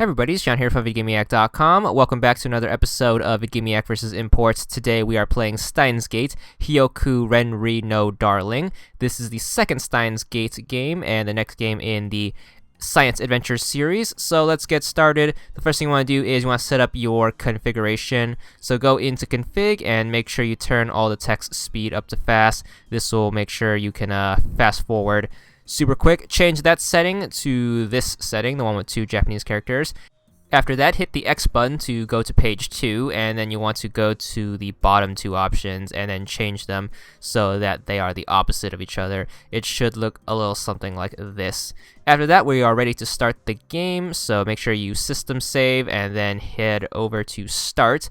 Hey everybody, it's John here from VidGamiac.com. Welcome back to another episode of VidGamiac vs. Imports. Today we are playing Steins Gate, Hiyoku Renri no Darling. This is the second Steins Gate game and the next game in the Science Adventure series. So let's get started. The first thing you want to do is you want to set up your configuration. So go into config and make sure you turn all the text speed up to fast. This will make sure you can fast forward super quick. Change that setting to this setting, the one with 2 Japanese characters. After that, hit the X button to go to page 2, and then you want to go to the bottom 2 options and then change them so that they are the opposite of each other. It should look a little something like this. After that, we are ready to start the game, so make sure you system save and then head over to start.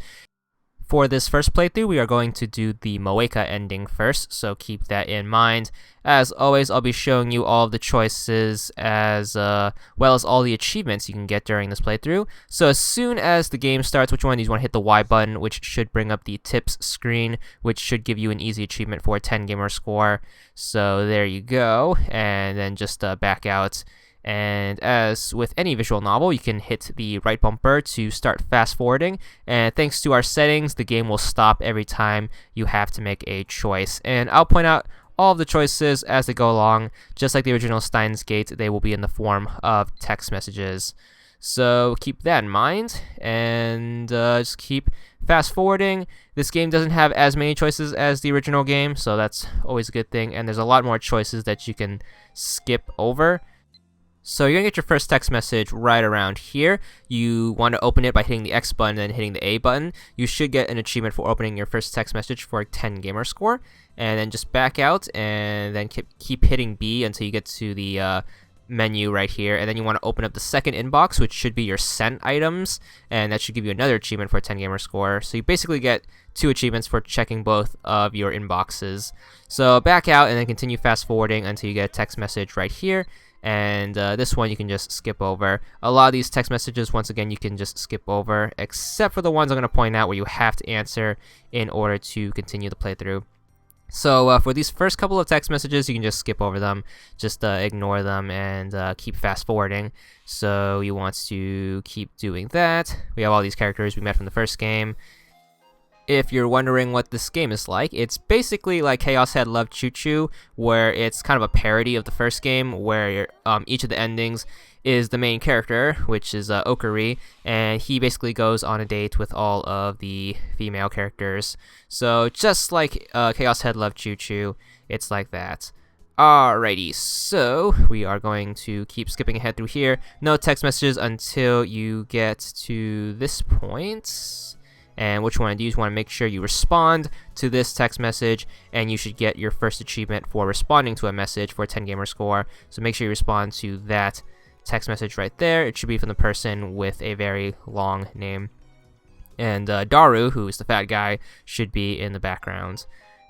For this first playthrough, we are going to do the Moeka ending first, so keep that in mind. As always, I'll be showing you all of the choices as well as all the achievements you can get during this playthrough. So as soon as the game starts, which one of these you want to hit the Y button, which should bring up the TIPS screen, which should give you an easy achievement for a 10 gamer score. So there you go, and then just back out. And as with any visual novel, you can hit the right bumper to start fast forwarding, and thanks to our settings, the game will stop every time you have to make a choice. And I'll point out all of the choices as they go along. Just like the original Steins Gate, they will be in the form of text messages. So keep that in mind, and just keep fast forwarding. This game doesn't have as many choices as the original game, so that's always a good thing, and there's a lot more choices that you can skip over. So you're going to get your first text message right around here. You want to open it by hitting the X button and then hitting the A button. You should get an achievement for opening your first text message for a 10 gamer score. And then just back out and then keep hitting B until you get to the menu right here. And then you want to open up the second inbox, which should be your sent items. And that should give you another achievement for a 10 gamer score. So you basically get 2 achievements for checking both of your inboxes. So back out and then continue fast forwarding until you get a text message right here. And this one you can just skip over. A lot of these text messages, once again, you can just skip over, except for the ones I'm going to point out where you have to answer in order to continue the playthrough. So for these first couple of text messages, you can just skip over them, just ignore them, and keep fast forwarding. So you want to keep doing that. We have all these characters we met from the first game. If you're wondering what this game is like, it's basically like Chaos Head Love Choo Choo, where it's kind of a parody of the first game, where each of the endings is the main character, which is Okuri, and he basically goes on a date with all of the female characters. So just like Chaos Head Love Choo Choo, it's like that. Alrighty, so we are going to keep skipping ahead through here. No text messages until you get to this point. And what you want to do is you want to make sure you respond to this text message, and you should get your first achievement for responding to a message for a 10 gamer score. So make sure you respond to that text message right there. It should be from the person with a very long name. And Daru, who is the fat guy, should be in the background.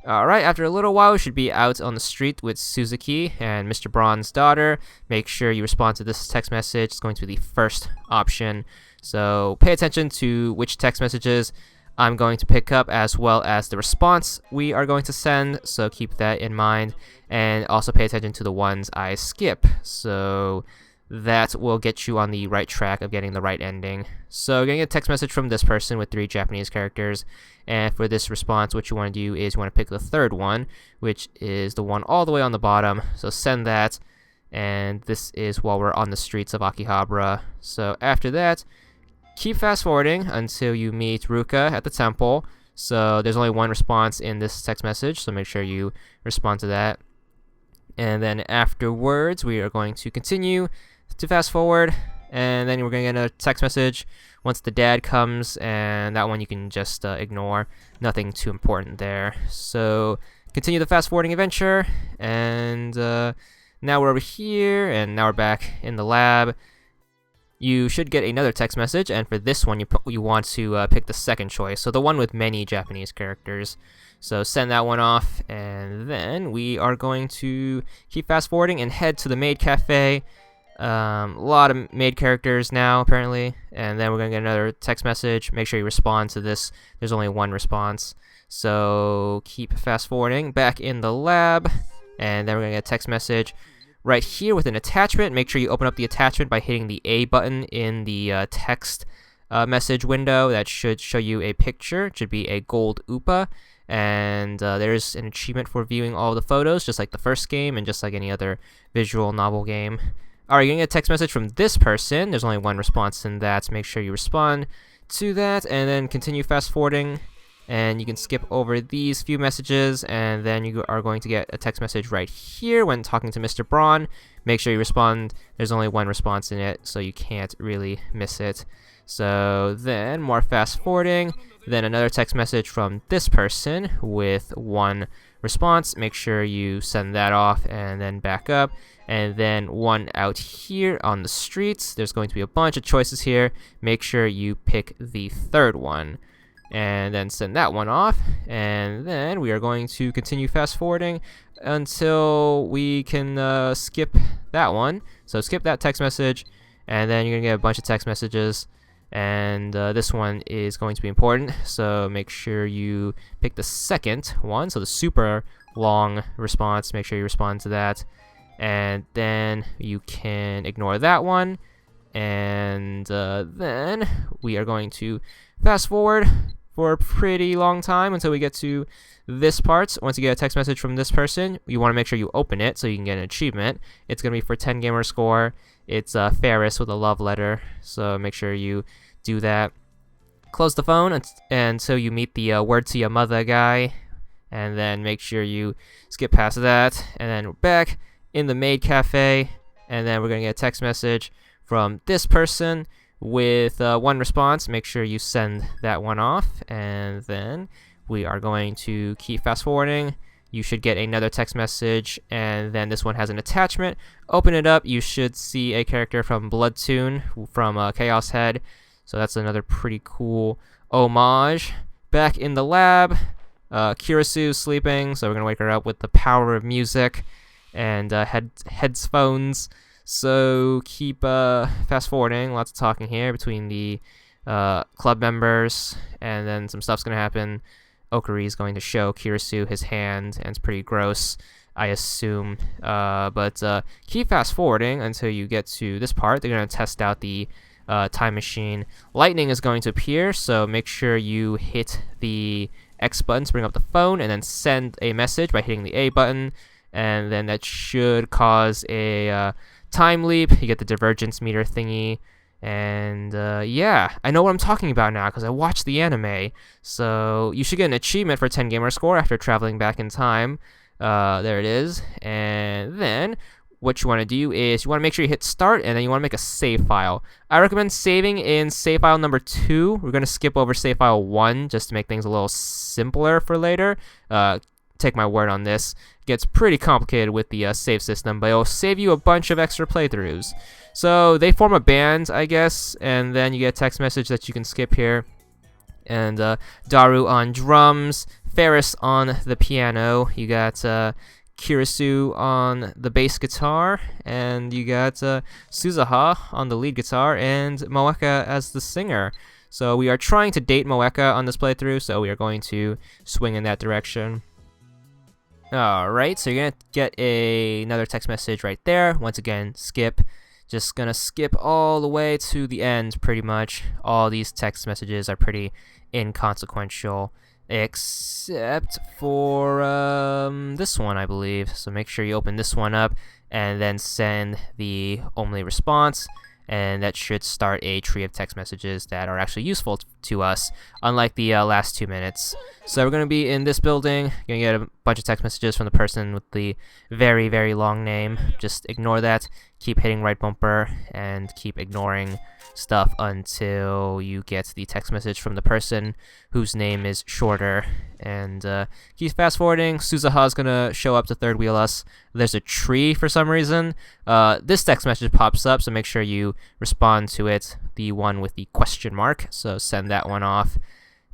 Alright, after a little while, we should be out on the street with Suzuki and Mr. Braun's daughter. Make sure you respond to this text message. It's going to be the first option. So pay attention to which text messages I'm going to pick up, as well as the response we are going to send. So keep that in mind. And also pay attention to the ones I skip. So that will get you on the right track of getting the right ending. So you're going to get a text message from this person with 3 Japanese characters. And for this response, what you want to do is you want to pick the third one, which is the one all the way on the bottom. So send that. And this is while we're on the streets of Akihabara. So after that, keep fast forwarding until you meet Ruka at the temple. So there's only one response in this text message, so make sure you respond to that. And then afterwards, we are going to continue to fast forward, and then we're going to get a text message once the dad comes, and that one you can just ignore. Nothing too important there. So continue the fast forwarding adventure, and now we're over here, and now we're back in the lab. You should get another text message, and for this one, you want to pick the second choice, so the one with many Japanese characters. So send that one off, and then we are going to keep fast forwarding and head to the maid cafe. A lot of maid characters now, apparently, and then we're going to get another text message. Make sure you respond to this. There's only one response. So keep fast forwarding. Back in the lab, and then we're going to get a text message right here with an attachment. Make sure you open up the attachment by hitting the A button in the text message window. That should show you a picture. It should be a gold UPA. And there's an achievement for viewing all the photos, just like the first game and just like any other visual novel game. Alright, you're going to get a text message from this person. There's only one response in that, so make sure you respond to that, and then continue fast forwarding. And you can skip over these few messages, and then you are going to get a text message right here when talking to Mr. Braun. Make sure you respond. There's only one response in it, so you can't really miss it. So then, more fast forwarding. Then another text message from this person with one response. Make sure you send that off and then back up. And then one out here on the streets. There's going to be a bunch of choices here. Make sure you pick the third one. And then send that one off. And then we are going to continue fast forwarding until we can skip that one. So skip that text message. And then you're going to get a bunch of text messages. And this one is going to be important, so make sure you pick the second one, so the super long response. Make sure you respond to that, and then you can ignore that one. And then we are going to fast forward for a pretty long time until we get to this part. Once you get a text message from this person, you want to make sure you open it so you can get an achievement. It's going to be for 10 gamer score. It's Ferris with a love letter, so make sure you do that. Close the phone until you meet the word to your mother guy, and then make sure you skip past that. And then we're back in the maid cafe, and then we're going to get a text message from this person with one response. Make sure you send that one off, and then we are going to keep fast forwarding. You should get another text message, and then this one has an attachment. Open it up, you should see a character from Bloodtoon from Chaos Head. So that's another pretty cool homage. Back in the lab, Kirisu's sleeping, so we're going to wake her up with the power of music and headphones. So keep fast forwarding, lots of talking here between the club members, and then some stuff's going to happen. Okari is going to show Kirisu his hand, and it's pretty gross, I assume. But keep fast forwarding until you get to this part. They're going to test out the time machine. Lightning is going to appear, so make sure you hit the X button to bring up the phone, and then send a message by hitting the A button. And then that should cause a time leap. You get the divergence meter thingy. And yeah, I know what I'm talking about now because I watched the anime. So you should get an achievement for 10 gamer score after traveling back in time. There it is. And then what you want to do is you want to make sure you hit start, and then you want to make a save file. I recommend saving in save file number 2. We're going to skip over save file 1 just to make things a little simpler for later. Take my word on this. It gets pretty complicated with the save system, but it'll save you a bunch of extra playthroughs. So they form a band, I guess, and then you get a text message that you can skip here. And Daru on drums, Ferris on the piano, you got Kirisu on the bass guitar, and you got Suzuha on the lead guitar, and Moeka as the singer. So we are trying to date Moeka on this playthrough, so we are going to swing in that direction. Alright, so you're going to get another text message right there. Once again, skip. Just gonna skip all the way to the end, pretty much. All these text messages are pretty inconsequential, except for this one, I believe. So make sure you open this one up, and then send the only response. And that should start a tree of text messages that are actually useful to us, unlike the last 2 minutes. So we're going to be in this building, going to get a bunch of text messages from the person with the very, very long name. Just ignore that, keep hitting right bumper, and keep ignoring stuff until you get the text message from the person whose name is shorter. And keep fast forwarding. Suzuha's gonna show up to third wheel us. There's a tree for some reason. This text message pops up, so make sure you respond to it, the one with the question mark. So send that one off,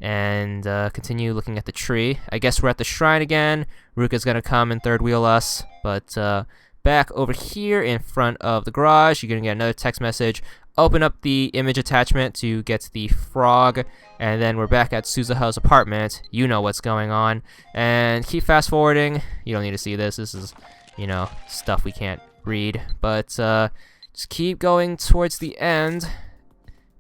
and continue looking at the tree. I guess we're at the shrine again. Ruka's gonna come and third wheel us, but back over here in front of the garage, you're gonna get another text message. Open up the image attachment to get the frog, and then we're back at Suzuha's apartment. You know what's going on, and keep fast forwarding. You don't need to see this. This is, you know, stuff we can't read. But just keep going towards the end,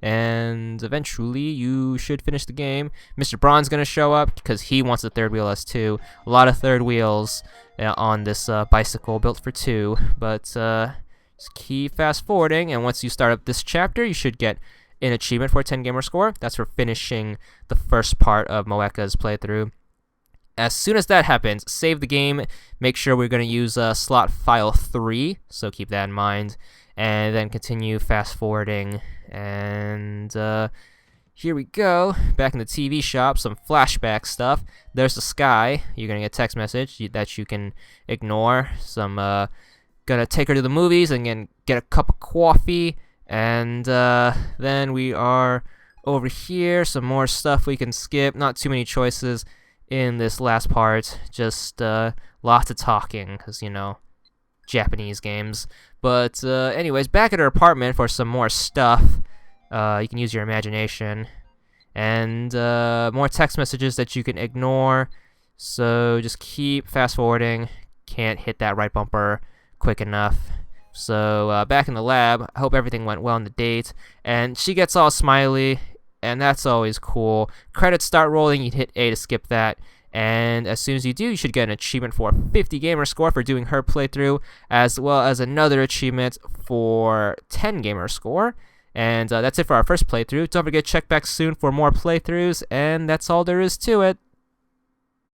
and eventually you should finish the game. Mr. Braun's gonna show up because he wants a third wheel as too. A lot of third wheels on this bicycle built for two. But just keep fast forwarding, and once you start up this chapter, you should get an achievement for a 10 gamer score. That's for finishing the first part of Moeka's playthrough. As soon as that happens, save the game. Make sure we're going to use slot file 3, so keep that in mind. And then continue fast forwarding. And here we go. Back in the TV shop, some flashback stuff. There's the sky. You're going to get a text message that you can ignore. Some gonna take her to the movies and then get a cup of coffee. And then we are over here. Some more stuff we can skip. Not too many choices in this last part. Just lots of talking, because, you know, Japanese games. But anyways, back at her apartment for some more stuff. You can use your imagination. And more text messages that you can ignore. So just keep fast forwarding. Can't hit that right bumper quick enough. So back in the lab, I hope everything went well on the date. And she gets all smiley, and that's always cool. Credits start rolling, you hit A to skip that. And as soon as you do, you should get an achievement for 50 gamer score for doing her playthrough, as well as another achievement for 10 gamer score. And that's it for our first playthrough. Don't forget to check back soon for more playthroughs, and that's all there is to it.